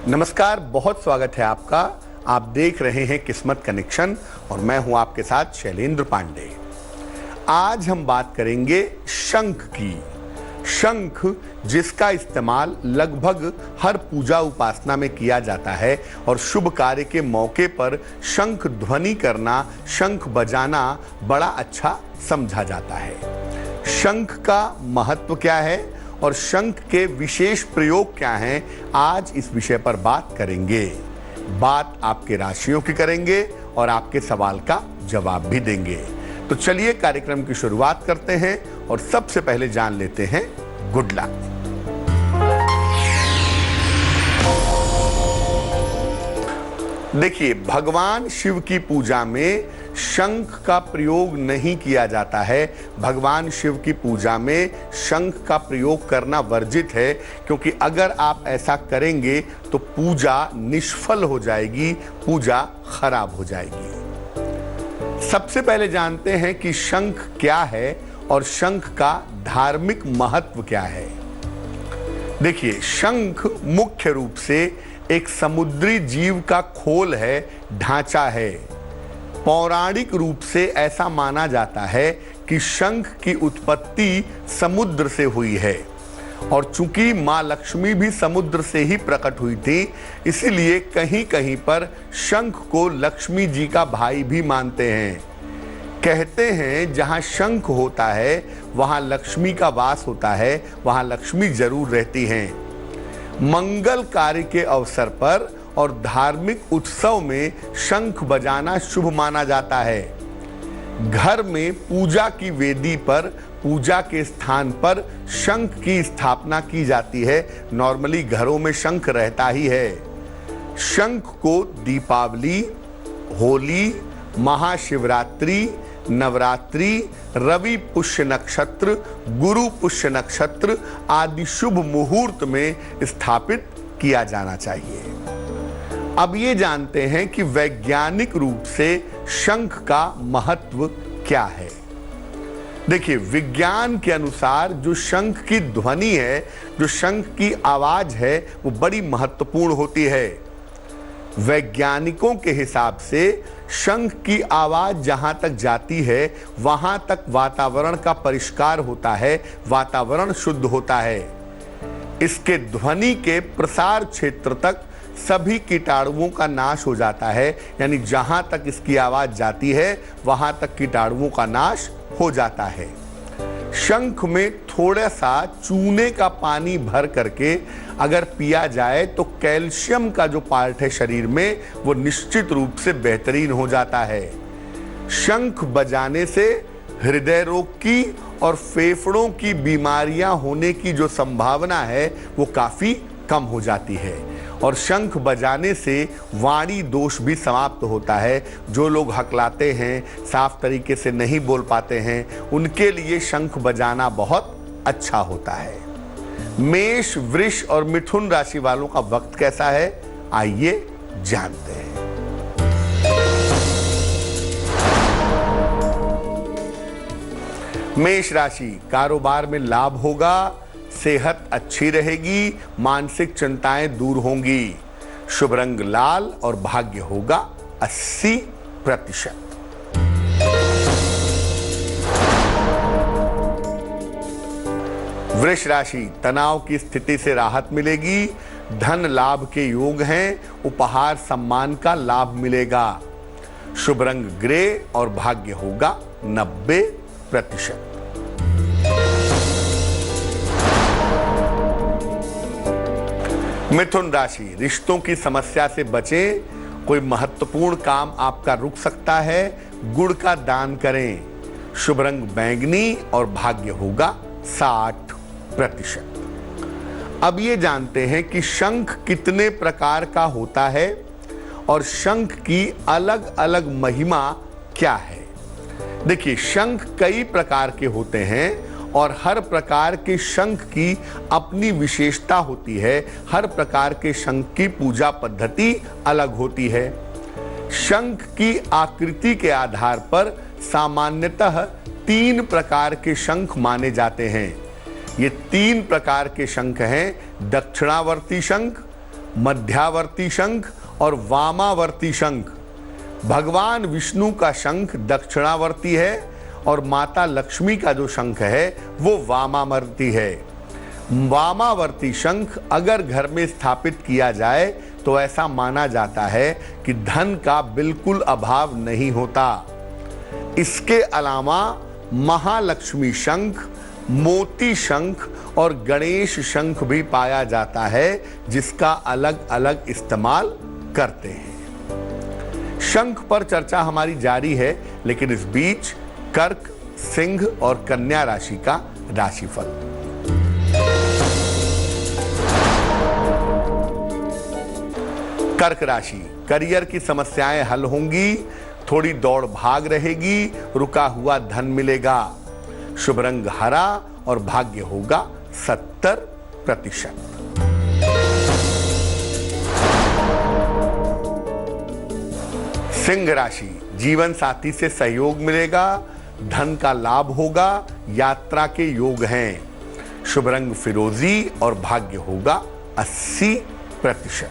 नमस्कार, बहुत स्वागत है आपका। आप देख रहे हैं किस्मत कनेक्शन और मैं हूं आपके साथ शैलेंद्र पांडे। आज हम बात करेंगे शंख की। शंख जिसका इस्तेमाल लगभग हर पूजा उपासना में किया जाता है और शुभ कार्य के मौके पर शंख ध्वनि करना, शंख बजाना बड़ा अच्छा समझा जाता है। शंख का महत्व क्या है और शंख के विशेष प्रयोग क्या हैं, आज इस विषय पर बात करेंगे। बात आपके राशियों की करेंगे और आपके सवाल का जवाब भी देंगे। तो चलिए कार्यक्रम की शुरुआत करते हैं और सबसे पहले जान लेते हैं गुड लक। देखिए, भगवान शिव की पूजा में शंख का प्रयोग नहीं किया जाता है। भगवान शिव की पूजा में शंख का प्रयोग करना वर्जित है, क्योंकि अगर आप ऐसा करेंगे तो पूजा निष्फल हो जाएगी, पूजा खराब हो जाएगी। सबसे पहले जानते हैं कि शंख क्या है और शंख का धार्मिक महत्व क्या है। देखिए, शंख मुख्य रूप से एक समुद्री जीव का खोल है, ढांचा है। पौराणिक रूप से ऐसा माना जाता है कि शंख की उत्पत्ति समुद्र से हुई है और चूंकि मां लक्ष्मी भी समुद्र से ही प्रकट हुई थी, इसीलिए कहीं कहीं पर शंख को लक्ष्मी जी का भाई भी मानते हैं। कहते हैं जहां शंख होता है वहां लक्ष्मी का वास होता है, वहां लक्ष्मी जरूर रहती हैं। मंगल कार्य के अवसर पर और धार्मिक उत्सव में शंख बजाना शुभ माना जाता है। घर में पूजा की वेदी पर, पूजा के स्थान पर शंख की स्थापना की जाती है। नॉर्मली घरों में शंख रहता ही है। शंख को दीपावली, होली, महाशिवरात्रि, नवरात्रि, रवि पुष्य नक्षत्र, गुरु पुष्य नक्षत्र आदि शुभ मुहूर्त में स्थापित किया जाना चाहिए। अब ये जानते हैं कि वैज्ञानिक रूप से शंख का महत्व क्या है। देखिए, विज्ञान के अनुसार जो शंख की ध्वनि है, जो शंख की आवाज है, वो बड़ी महत्वपूर्ण होती है। वैज्ञानिकों के हिसाब से शंख की आवाज जहां तक जाती है वहां तक वातावरण का परिष्कार होता है, वातावरण शुद्ध होता है। इसके ध्वनि के प्रसार क्षेत्र तक सभी कीटाणुओं का नाश हो जाता है, यानी जहां तक इसकी आवाज जाती है वहां तक कीटाणुओं का नाश हो जाता है। शंख में थोड़ा सा चूने का पानी भर करके अगर पिया जाए तो कैल्शियम का जो पार्ट है शरीर में, वो निश्चित रूप से बेहतरीन हो जाता है। शंख बजाने से हृदय रोग की और फेफड़ों की बीमारियां होने की जो संभावना है वो काफी कम हो जाती है और शंख बजाने से वाणी दोष भी समाप्त होता है। जो लोग हकलाते हैं, साफ तरीके से नहीं बोल पाते हैं, उनके लिए शंख बजाना बहुत अच्छा होता है। मेष, वृष और मिथुन राशि वालों का वक्त कैसा है, आइए जानते हैं। मेष राशि, कारोबार में लाभ होगा, सेहत अच्छी रहेगी, मानसिक चिंताएं दूर होंगी। शुभ रंग लाल और भाग्य होगा 80%। वृष राशि, तनाव की स्थिति से राहत मिलेगी, धन लाभ के योग हैं, उपहार सम्मान का लाभ मिलेगा। शुभ रंग ग्रे और भाग्य होगा 90%। मिथुन राशि, रिश्तों की समस्या से बचें, कोई महत्वपूर्ण काम आपका रुक सकता है, गुड़ का दान करें। शुभ रंग बैंगनी और भाग्य होगा 60%। अब ये जानते हैं कि शंख कितने प्रकार का होता है और शंख की अलग अलग महिमा क्या है। देखिए, शंख कई प्रकार के होते हैं और हर प्रकार के शंख की अपनी विशेषता होती है। हर प्रकार के शंख की पूजा पद्धति अलग होती है। शंख की आकृति के आधार पर सामान्यतः 3 प्रकार के शंख माने जाते हैं। ये 3 प्रकार के शंख हैं: दक्षिणावर्ती शंख, मध्यावर्ती शंख और वामावर्ती शंख। भगवान विष्णु का शंख दक्षिणावर्ती है और माता लक्ष्मी का जो शंख है वो वामावर्ती है। वामावर्ती शंख अगर घर में स्थापित किया जाए तो ऐसा माना जाता है कि धन का बिल्कुल अभाव नहीं होता। इसके अलावा महालक्ष्मी शंख, मोती शंख और गणेश शंख भी पाया जाता है, जिसका अलग अलग इस्तेमाल करते हैं। शंख पर चर्चा हमारी जारी है, लेकिन इस बीच कर्क, सिंह और कन्या राशि का राशिफल। कर्क राशि, करियर की समस्याएं हल होंगी, थोड़ी दौड़ भाग रहेगी, रुका हुआ धन मिलेगा। शुभ रंग हरा और भाग्य होगा 70%। सिंह राशि, जीवन साथी से सहयोग मिलेगा, धन का लाभ होगा, यात्रा के योग हैं। शुभ रंग फिरोजी और भाग्य होगा 80%।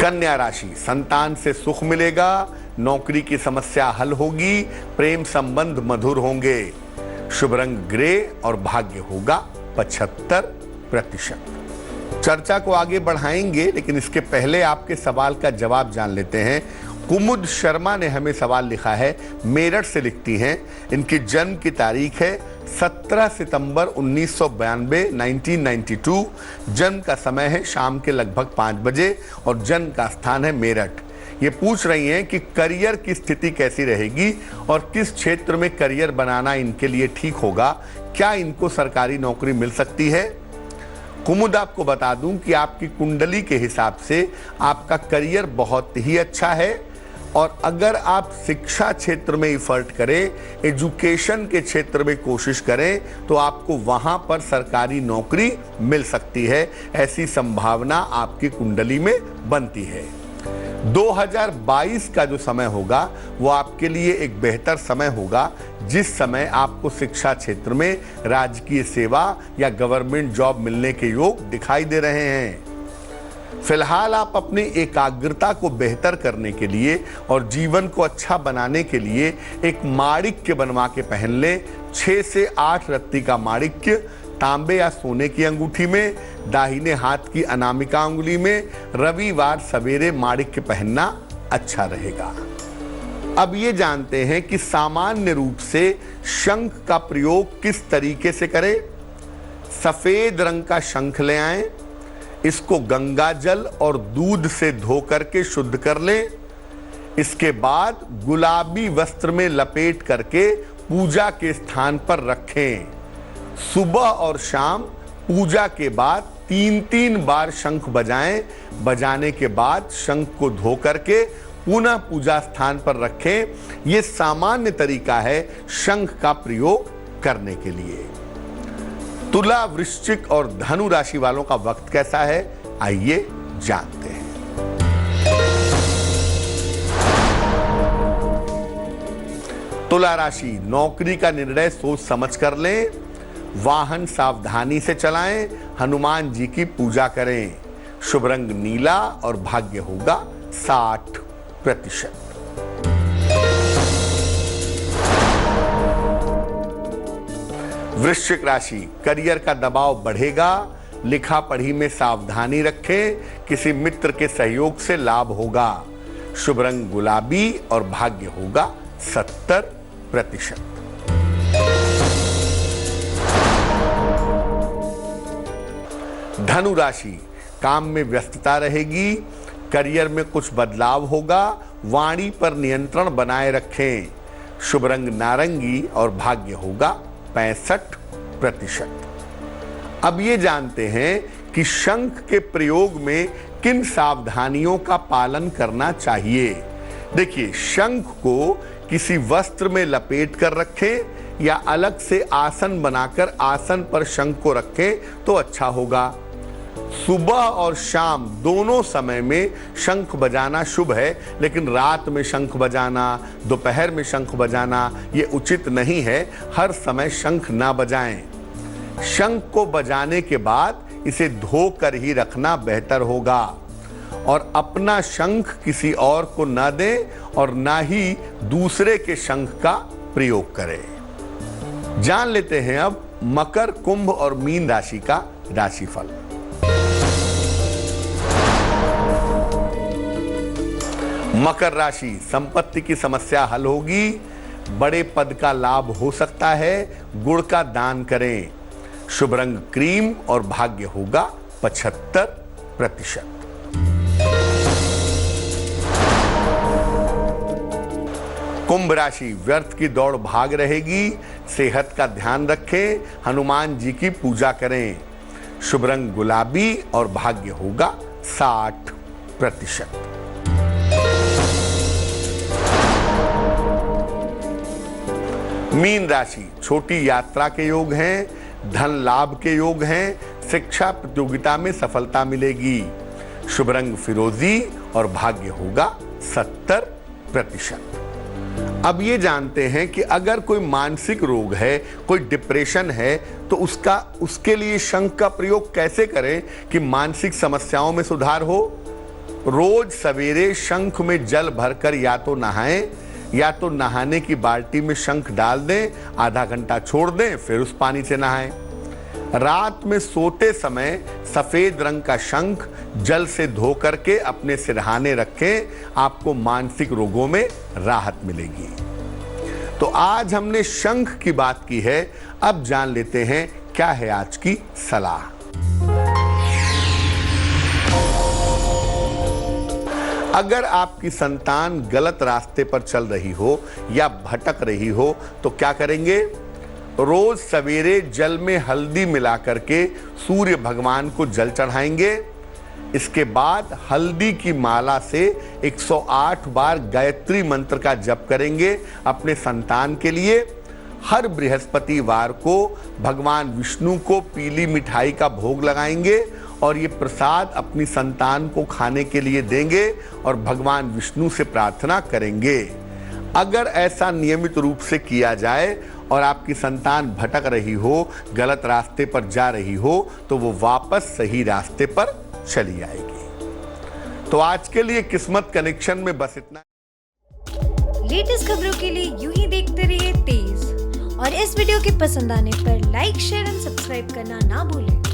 कन्या राशि, संतान से सुख मिलेगा, नौकरी की समस्या हल होगी, प्रेम संबंध मधुर होंगे। शुभ रंग ग्रे और भाग्य होगा 75%। चर्चा को आगे बढ़ाएंगे, लेकिन इसके पहले आपके सवाल का जवाब जान लेते हैं। कुमुद शर्मा ने हमें सवाल लिखा है, मेरठ से लिखती हैं। इनकी जन्म की तारीख है 17 सितंबर 1992 1992। जन्म का समय है शाम के लगभग 5 बजे और जन्म का स्थान है मेरठ। ये पूछ रही हैं कि करियर की स्थिति कैसी रहेगी और किस क्षेत्र में करियर बनाना इनके लिए ठीक होगा, क्या इनको सरकारी नौकरी मिल सकती है। कुमुद, आपको बता दूं कि आपकी कुंडली के हिसाब से आपका करियर बहुत ही अच्छा है और अगर आप शिक्षा क्षेत्र में इफर्ट करें, एजुकेशन के क्षेत्र में कोशिश करें तो आपको वहां पर सरकारी नौकरी मिल सकती है। ऐसी संभावना आपकी कुंडली में बनती है। 2022 का जो समय होगा वो आपके लिए एक बेहतर समय होगा, जिस समय आपको शिक्षा क्षेत्र में राजकीय सेवा या गवर्नमेंट जॉब मिलने के योग दिखाई दे रहे हैं। फिलहाल आप अपनी एकाग्रता को बेहतर करने के लिए और जीवन को अच्छा बनाने के लिए एक माणिक्य बनवा के पहन लें। 6 से 8 रत्ती का माणिक्य तांबे या सोने की अंगूठी में, दाहिने हाथ की अनामिका अंगुली में रविवार सवेरे माणिक्य पहनना अच्छा रहेगा। अब ये जानते हैं कि सामान्य रूप से शंख का प्रयोग किस तरीके से करें। सफेद रंग का शंख ले आएं, इसको गंगा जल और दूध से धो करके शुद्ध कर लें। इसके बाद गुलाबी वस्त्र में लपेट करके पूजा के स्थान पर रखें। सुबह और शाम पूजा के बाद 3-3 बार शंख बजाएं। बजाने के बाद शंख को धो करके पुनः पूजा स्थान पर रखें। यह सामान्य तरीका है शंख का प्रयोग करने के लिए। तुला, वृश्चिक और धनु राशि वालों का वक्त कैसा है, आइए जानते हैं। तुला राशि, नौकरी का निर्णय सोच समझ कर लें, वाहन सावधानी से चलाएं, हनुमान जी की पूजा करें। शुभ रंग नीला और भाग्य होगा 60%। वृश्चिक राशि, करियर का दबाव बढ़ेगा, लिखा पढ़ी में सावधानी रखें, किसी मित्र के सहयोग से लाभ होगा। शुभ रंग गुलाबी और भाग्य होगा 70%। धनु राशि, काम में व्यस्तता रहेगी, करियर में कुछ बदलाव होगा, वाणी पर नियंत्रण बनाए रखें। शुभ रंग नारंगी और भाग्य होगा 65%। अब ये जानते हैं कि शंख के प्रयोग में किन सावधानियों का पालन करना चाहिए। देखिए, शंख को किसी वस्त्र में लपेट कर रखें या अलग से आसन बनाकर आसन पर शंख को रखें तो अच्छा होगा। सुबह और शाम दोनों समय में शंख बजाना शुभ है, लेकिन रात में शंख बजाना, दोपहर में शंख बजाना ये उचित नहीं है। हर समय शंख ना बजाएं। शंख को बजाने के बाद इसे धोकर ही रखना बेहतर होगा और अपना शंख किसी और को न दें और ना ही दूसरे के शंख का प्रयोग करें। जान लेते हैं अब मकर, कुंभ और मीन राशि का राशिफल। मकर राशि, संपत्ति की समस्या हल होगी, बड़े पद का लाभ हो सकता है, गुड़ का दान करें। शुभ रंग क्रीम और भाग्य होगा 75%। कुंभ राशि, व्यर्थ की दौड़ भाग रहेगी, सेहत का ध्यान रखें, हनुमान जी की पूजा करें। शुभ रंग गुलाबी और भाग्य होगा 60%। मीन राशि, छोटी यात्रा के योग हैं, धन लाभ के योग हैं, शिक्षा प्रतियोगिता में सफलता मिलेगी। शुभ रंग फिरोजी और भाग्य होगा 70%। अब ये जानते हैं कि अगर कोई मानसिक रोग है, कोई डिप्रेशन है, तो उसके लिए शंख का प्रयोग कैसे करें कि मानसिक समस्याओं में सुधार हो। रोज सवेरे शंख में जल भरकर या तो नहाएं या तो नहाने की बाल्टी में शंख डाल दें, आधा घंटा छोड़ दें, फिर उस पानी से नहाएं। रात में सोते समय सफेद रंग का शंख जल से धो करके अपने सिरहाने रखें, आपको मानसिक रोगों में राहत मिलेगी। तो आज हमने शंख की बात की है, अब जान लेते हैं क्या है आज की सलाह। अगर आपकी संतान गलत रास्ते पर चल रही हो या भटक रही हो तो क्या करेंगे? रोज सवेरे जल में हल्दी मिला करके सूर्य भगवान को जल चढ़ाएंगे। इसके बाद हल्दी की माला से 108 बार गायत्री मंत्र का जप करेंगे अपने संतान के लिए। हर बृहस्पतिवार को भगवान विष्णु को पीली मिठाई का भोग लगाएंगे और ये प्रसाद अपनी संतान को खाने के लिए देंगे और भगवान विष्णु से प्रार्थना करेंगे। अगर ऐसा नियमित रूप से किया जाए और आपकी संतान भटक रही हो, गलत रास्ते पर जा रही हो, तो वो वापस सही रास्ते पर चली आएगी। तो आज के लिए किस्मत कनेक्शन में बस इतना। लेटेस्ट खबरों के लिए यूं ही देखते रहिए तेज, और इस वीडियो के पसंद आने पर लाइक, शेयर एंड सब्सक्राइब करना ना भूलें।